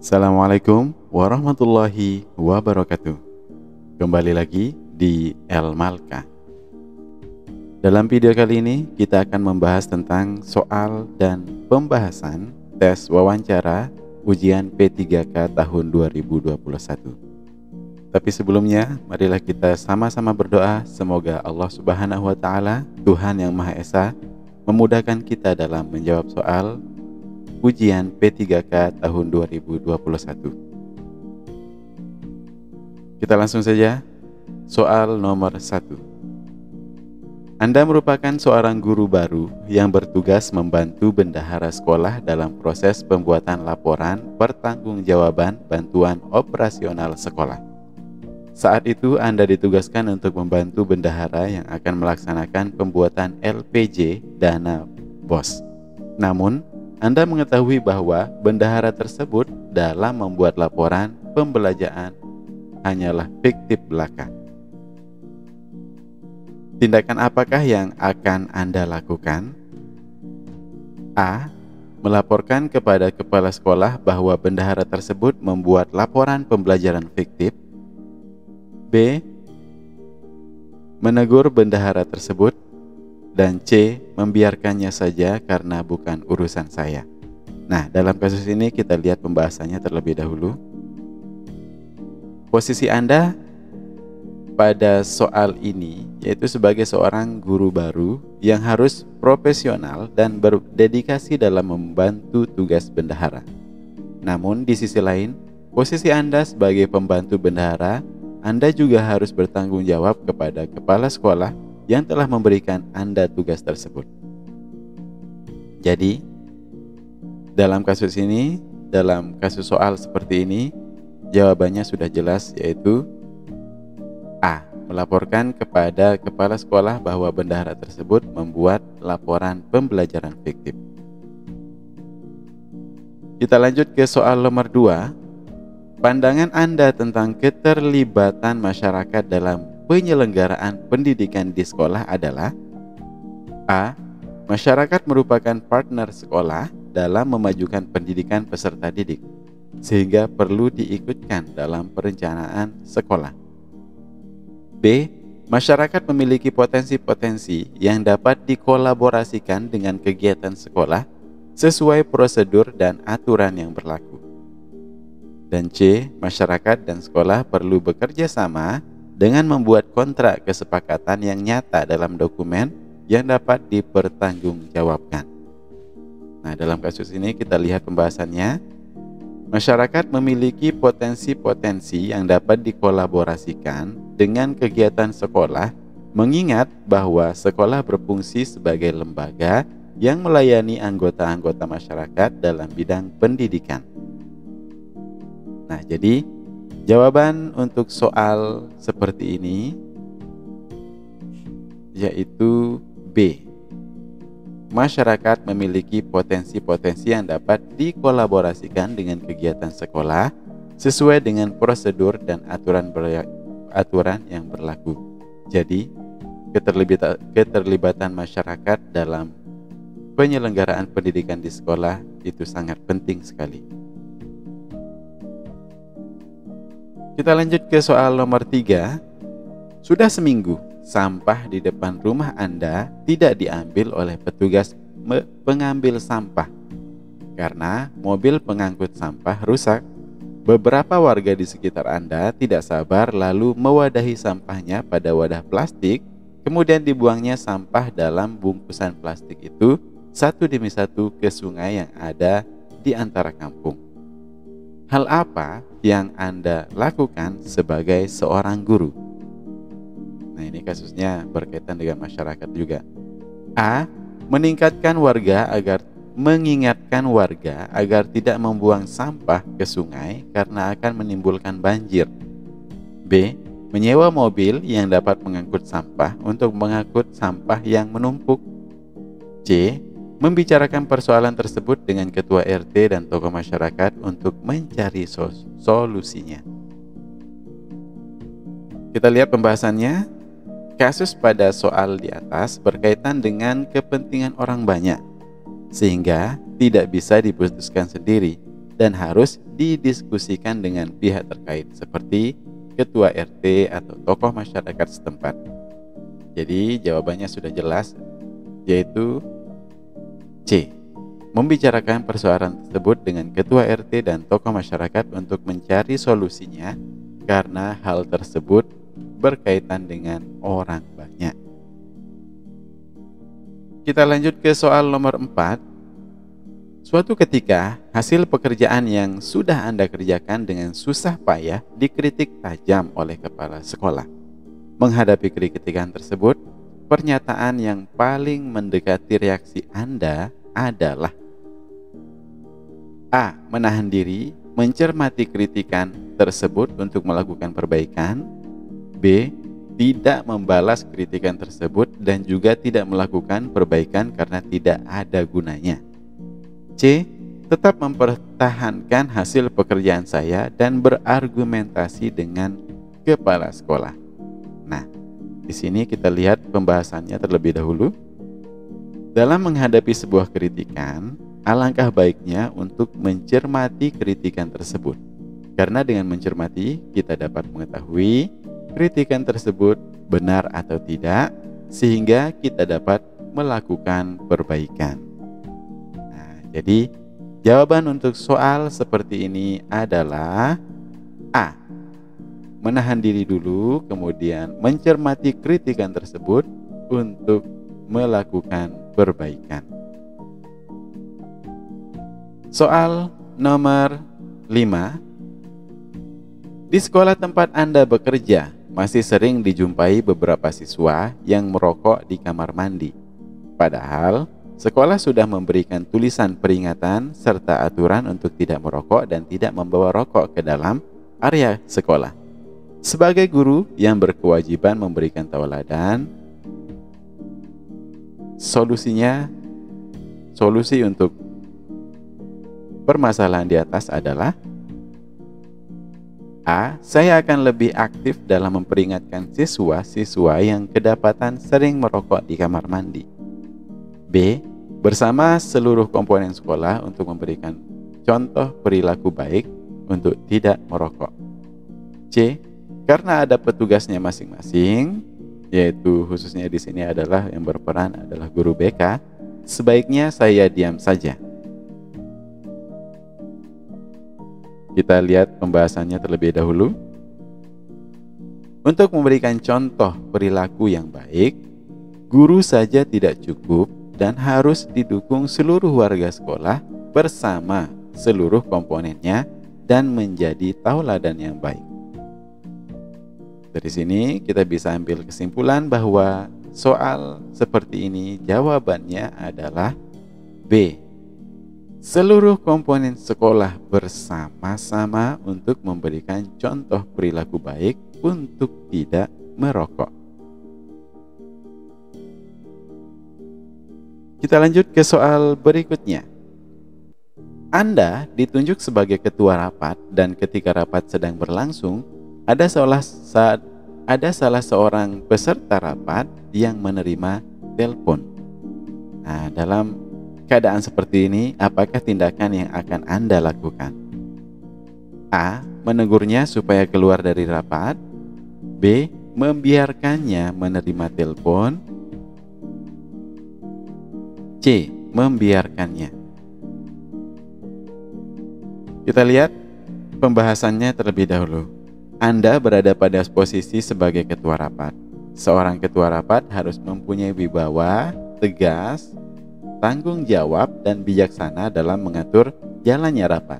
Assalamualaikum warahmatullahi wabarakatuh. Kembali lagi di El Malka. Dalam video kali ini kita akan membahas tentang soal dan pembahasan tes wawancara ujian P3K tahun 2021. Tapi sebelumnya, marilah kita sama-sama berdoa semoga Allah Subhanahu wa Ta'ala, Tuhan yang Maha Esa, memudahkan kita dalam menjawab soal ujian P3K tahun 2021. Kita langsung saja. Soal nomor 1. Anda merupakan seorang guru baru yang bertugas membantu bendahara sekolah dalam proses pembuatan laporan pertanggungjawaban bantuan operasional sekolah. Saat itu Anda ditugaskan untuk membantu bendahara yang akan melaksanakan pembuatan LPJ dana BOS. Namun, Anda mengetahui bahwa bendahara tersebut dalam membuat laporan pembelanjaan hanyalah fiktif belaka. Tindakan apakah yang akan Anda lakukan? A. Melaporkan kepada kepala sekolah bahwa bendahara tersebut membuat laporan pembelajaran fiktif. B. Menegur bendahara tersebut. Dan C. Membiarkannya saja karena bukan urusan saya. Nah, dalam kasus ini kita lihat pembahasannya terlebih dahulu. Posisi Anda pada soal ini yaitu sebagai seorang guru baru yang harus profesional dan berdedikasi dalam membantu tugas bendahara. Namun di sisi lain, posisi Anda sebagai pembantu bendahara, Anda juga harus bertanggung jawab kepada kepala sekolah yang telah memberikan Anda tugas tersebut. Jadi, dalam kasus ini, dalam kasus soal seperti ini, jawabannya sudah jelas, yaitu A. Melaporkan kepada kepala sekolah bahwa bendahara tersebut membuat laporan pembelajaran fiktif. Kita lanjut ke soal nomor 2. Pandangan Anda tentang keterlibatan masyarakat dalam penyelenggaraan pendidikan di sekolah adalah A. Masyarakat merupakan partner sekolah dalam memajukan pendidikan peserta didik, sehingga perlu diikutkan dalam perencanaan sekolah. B. Masyarakat memiliki potensi-potensi yang dapat dikolaborasikan dengan kegiatan sekolah sesuai prosedur dan aturan yang berlaku. Dan C. Masyarakat dan sekolah perlu bekerja sama dengan membuat kontrak kesepakatan yang nyata dalam dokumen yang dapat dipertanggungjawabkan. Nah, dalam kasus ini kita lihat pembahasannya. Masyarakat memiliki potensi-potensi yang dapat dikolaborasikan dengan kegiatan sekolah, mengingat bahwa sekolah berfungsi sebagai lembaga yang melayani anggota-anggota masyarakat dalam bidang pendidikan. Nah, jadi jawaban untuk soal seperti ini yaitu B. Masyarakat memiliki potensi-potensi yang dapat dikolaborasikan dengan kegiatan sekolah sesuai dengan prosedur dan aturan yang berlaku. Jadi, keterlibatan masyarakat dalam penyelenggaraan pendidikan di sekolah itu sangat penting sekali. Kita lanjut ke soal nomor 3. Sudah seminggu sampah di depan rumah Anda tidak diambil oleh petugas pengambil sampah karena mobil pengangkut sampah rusak. Beberapa warga di sekitar Anda tidak sabar lalu mewadahi sampahnya pada wadah plastik, kemudian dibuangnya sampah dalam bungkusan plastik itu satu demi satu ke sungai yang ada di antara kampung. Hal apa yang Anda lakukan sebagai seorang guru? Nah, ini kasusnya berkaitan dengan masyarakat juga. A. Mengingatkan warga agar tidak membuang sampah ke sungai karena akan menimbulkan banjir. B. Menyewa mobil yang dapat mengangkut sampah untuk mengangkut sampah yang menumpuk. C. Membicarakan persoalan tersebut dengan ketua RT dan tokoh masyarakat untuk mencari solusinya. Kita lihat pembahasannya. Kasus pada soal di atas berkaitan dengan kepentingan orang banyak, sehingga tidak bisa diputuskan sendiri. dan harus didiskusikan dengan pihak terkait seperti ketua RT atau tokoh masyarakat setempat. Jadi jawabannya sudah jelas, yaitu C. Membicarakan persoalan tersebut dengan ketua RT dan tokoh masyarakat untuk mencari solusinya karena hal tersebut berkaitan dengan orang banyak. Kita lanjut ke soal nomor 4. Suatu ketika, hasil pekerjaan yang sudah Anda kerjakan dengan susah payah dikritik tajam oleh kepala sekolah. Menghadapi kritikan tersebut, pernyataan yang paling mendekati reaksi Anda adalah A. Menahan diri, mencermati kritikan tersebut untuk melakukan perbaikan. B. Tidak membalas kritikan tersebut dan juga tidak melakukan perbaikan karena tidak ada gunanya. C. Tetap mempertahankan hasil pekerjaan saya dan berargumentasi dengan kepala sekolah. Nah, di sini kita lihat pembahasannya terlebih dahulu. Dalam menghadapi sebuah kritikan, alangkah baiknya untuk mencermati kritikan tersebut. Karena dengan mencermati, kita dapat mengetahui kritikan tersebut benar atau tidak, sehingga kita dapat melakukan perbaikan. Nah, jadi jawaban untuk soal seperti ini adalah A. Menahan diri dulu, kemudian mencermati kritikan tersebut untuk melakukan perbaikan. Soal nomor 5. Di sekolah tempat Anda bekerja, masih sering dijumpai beberapa siswa yang merokok di kamar mandi. Padahal, sekolah sudah memberikan tulisan peringatan serta aturan untuk tidak merokok dan tidak membawa rokok ke dalam area sekolah. Sebagai guru yang berkewajiban memberikan tauladan, solusi untuk permasalahan di atas adalah A. Saya akan lebih aktif dalam memperingatkan siswa-siswa yang kedapatan sering merokok di kamar mandi. B. Bersama seluruh komponen sekolah untuk memberikan contoh perilaku baik untuk tidak merokok. C. Karena ada petugasnya masing-masing, yaitu khususnya di sini adalah yang berperan adalah guru BK, sebaiknya saya diam saja. Kita lihat pembahasannya terlebih dahulu. Untuk memberikan contoh perilaku yang baik, guru saja tidak cukup dan harus didukung seluruh warga sekolah bersama seluruh komponennya dan menjadi tauladan yang baik. Dari sini kita bisa ambil kesimpulan bahwa soal seperti ini jawabannya adalah B. Seluruh komponen sekolah bersama-sama untuk memberikan contoh perilaku baik untuk tidak merokok. Kita lanjut ke soal berikutnya. Anda ditunjuk sebagai ketua rapat dan ketika rapat sedang berlangsung, ada salah seorang peserta rapat yang menerima telepon. Nah, dalam keadaan seperti ini, apakah tindakan yang akan Anda lakukan? A. Menegurnya supaya keluar dari rapat. B. Membiarkannya menerima telepon. C. Membiarkannya. Kita lihat pembahasannya terlebih dahulu. Anda berada pada posisi sebagai ketua rapat. Seorang ketua rapat harus mempunyai wibawa, tegas, tanggung jawab dan bijaksana dalam mengatur jalannya rapat.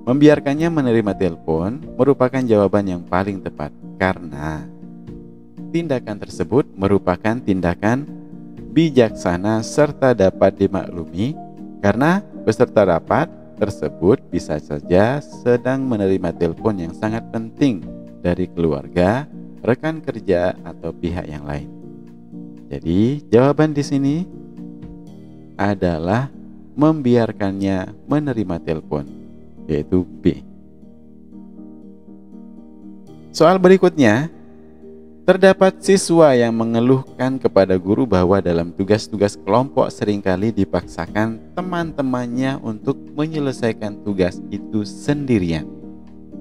Membiarkannya menerima telepon merupakan jawaban yang paling tepat karena tindakan tersebut merupakan tindakan bijaksana serta dapat dimaklumi karena peserta rapat tersebut bisa saja sedang menerima telepon yang sangat penting dari keluarga, rekan kerja atau pihak yang lain. Jadi, jawaban di sini adalah membiarkannya menerima telepon, yaitu B. Soal berikutnya, Terdapat siswa yang mengeluhkan kepada guru bahwa dalam tugas-tugas kelompok seringkali dipaksakan teman-temannya untuk menyelesaikan tugas itu sendirian.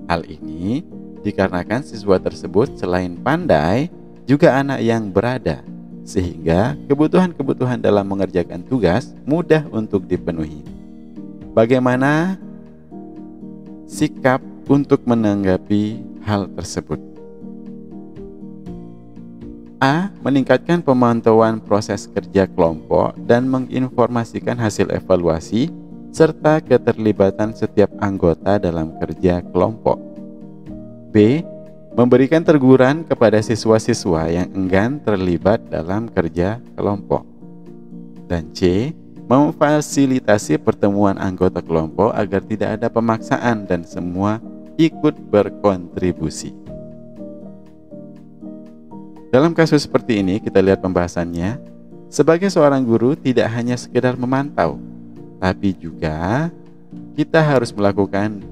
Hal ini dikarenakan siswa tersebut selain pandai, juga anak yang berada, sehingga kebutuhan-kebutuhan dalam mengerjakan tugas mudah untuk dipenuhi. Bagaimana sikap untuk menanggapi hal tersebut? A. Meningkatkan pemantauan proses kerja kelompok dan menginformasikan hasil evaluasi serta keterlibatan setiap anggota dalam kerja kelompok. B. Memberikan teguran kepada siswa-siswa yang enggan terlibat dalam kerja kelompok. Dan C. Memfasilitasi pertemuan anggota kelompok agar tidak ada pemaksaan dan semua ikut berkontribusi. Dalam kasus seperti ini, kita lihat pembahasannya. Sebagai seorang guru tidak hanya sekedar memantau, tapi juga kita harus melakukan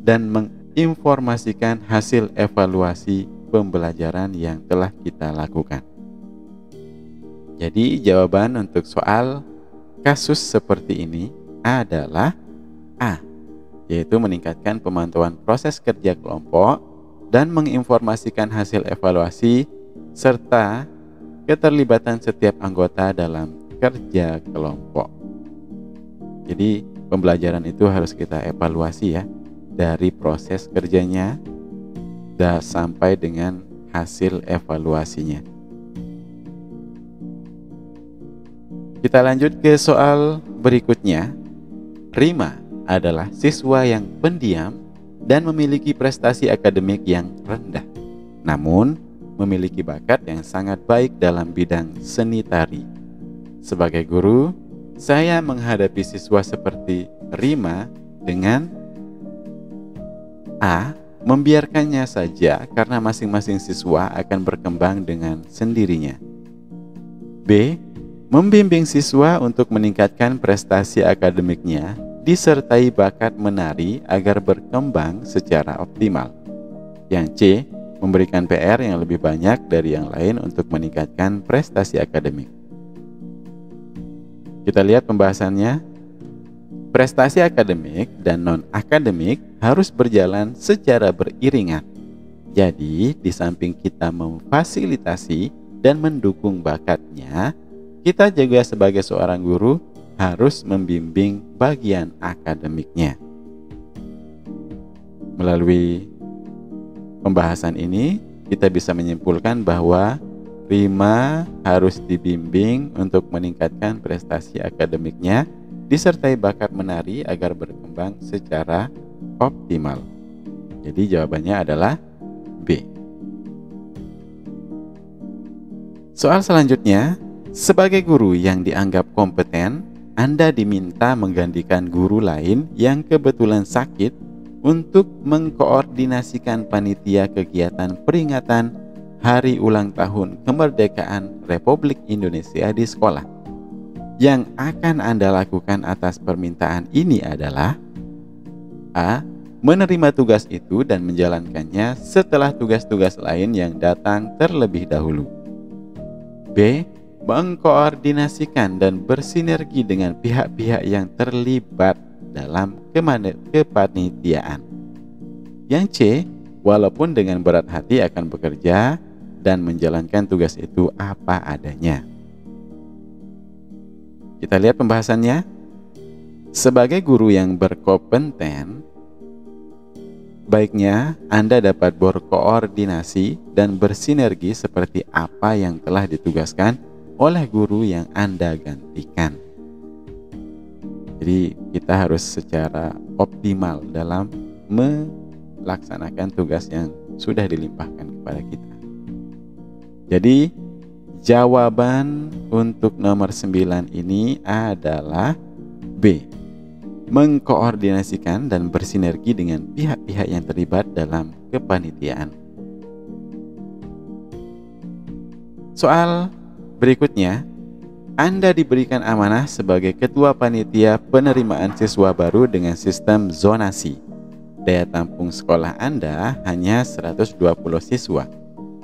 dan menginformasikan hasil evaluasi pembelajaran yang telah kita lakukan. Jadi jawaban untuk soal kasus seperti ini adalah A, yaitu meningkatkan pemantauan proses kerja kelompok dan menginformasikan hasil evaluasi serta keterlibatan setiap anggota dalam kerja kelompok. Jadi pembelajaran itu harus kita evaluasi ya, dari proses kerjanya sampai dengan hasil evaluasinya. Kita lanjut ke soal berikutnya. Rima adalah siswa yang pendiam dan memiliki prestasi akademik yang rendah, namun memiliki bakat yang sangat baik dalam bidang seni tari. Sebagai guru, saya menghadapi siswa seperti Rima dengan A. Membiarkannya saja karena masing-masing siswa akan berkembang dengan sendirinya. B. Membimbing siswa untuk meningkatkan prestasi akademiknya disertai bakat menari agar berkembang secara optimal. Yang C. Memberikan PR yang lebih banyak dari yang lain untuk meningkatkan prestasi akademik. Kita lihat pembahasannya. Prestasi akademik dan non-akademik harus berjalan secara beriringan. Jadi, di samping kita memfasilitasi dan mendukung bakatnya, kita juga sebagai seorang guru harus membimbing bagian akademiknya. Melalui pembahasan ini, kita bisa menyimpulkan bahwa Rima harus dibimbing untuk meningkatkan prestasi akademiknya, disertai bakat menari agar berkembang secara optimal. Jadi jawabannya adalah B. Soal selanjutnya, sebagai guru yang dianggap kompeten, Anda diminta menggantikan guru lain yang kebetulan sakit untuk mengkoordinasikan panitia kegiatan peringatan Hari Ulang Tahun Kemerdekaan Republik Indonesia di sekolah. Yang akan Anda lakukan atas permintaan ini adalah A. Menerima tugas itu dan menjalankannya setelah tugas-tugas lain yang datang terlebih dahulu. B. Mengkoordinasikan dan bersinergi dengan pihak-pihak yang terlibat dalam kepanitiaan. Yang C. Walaupun dengan berat hati akan bekerja dan menjalankan tugas itu apa adanya. Kita lihat pembahasannya. Sebagai guru yang berkompeten, baiknya Anda dapat berkoordinasi dan bersinergi seperti apa yang telah ditugaskan oleh guru yang Anda gantikan. Jadi kita harus secara optimal dalam melaksanakan tugas yang sudah dilimpahkan kepada kita. Jadi jawaban untuk nomor 9 ini adalah B. Mengkoordinasikan dan bersinergi dengan pihak-pihak yang terlibat dalam kepanitiaan. Soal berikutnya, Anda diberikan amanah sebagai ketua panitia penerimaan siswa baru dengan sistem zonasi. Daya tampung sekolah Anda hanya 120 siswa.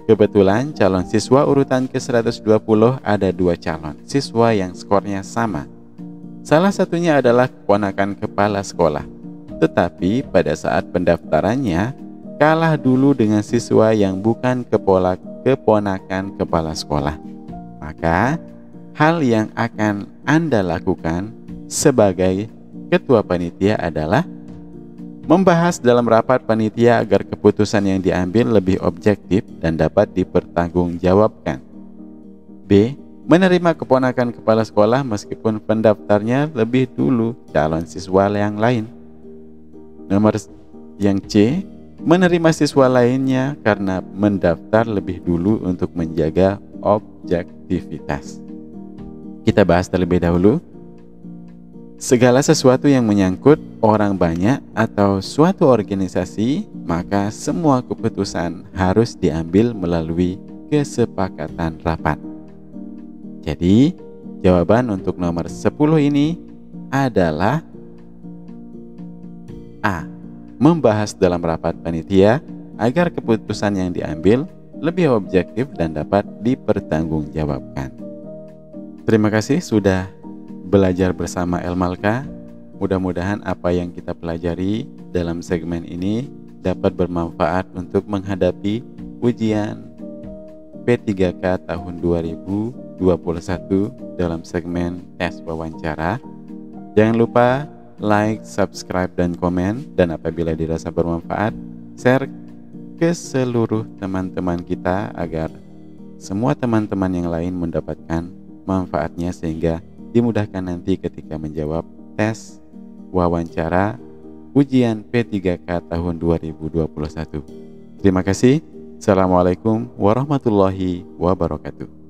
Kebetulan calon siswa urutan ke-120 ada 2 calon siswa yang skornya sama. Salah satunya adalah keponakan kepala sekolah. Tetapi pada saat pendaftarannya kalah dulu dengan siswa yang bukan keponakan kepala sekolah. Maka hal yang akan Anda lakukan sebagai ketua panitia adalah membahas dalam rapat panitia agar keputusan yang diambil lebih objektif dan dapat dipertanggungjawabkan. B. Menerima keponakan kepala sekolah meskipun pendaftarnya lebih dulu calon siswa yang lain. Nomor yang C. Menerima siswa lainnya karena mendaftar lebih dulu untuk menjaga objektivitas. Kita bahas terlebih dahulu. Segala sesuatu yang menyangkut orang banyak atau suatu organisasi, maka semua keputusan harus diambil melalui kesepakatan rapat. Jadi, jawaban untuk nomor 10 ini adalah A. Membahas dalam rapat panitia agar keputusan yang diambil lebih objektif dan dapat dipertanggungjawabkan. Terima kasih sudah belajar bersama Elmalka. Mudah-mudahan apa yang kita pelajari dalam segmen ini dapat bermanfaat untuk menghadapi ujian P3K tahun 2021 dalam segmen tes wawancara. Jangan lupa like, subscribe, dan komen. Dan apabila dirasa bermanfaat, share ke seluruh teman-teman kita agar semua teman-teman yang lain mendapatkan manfaatnya sehingga dimudahkan nanti ketika menjawab tes wawancara ujian P3K tahun 2021. Terima kasih. Assalamualaikum warahmatullahi wabarakatuh.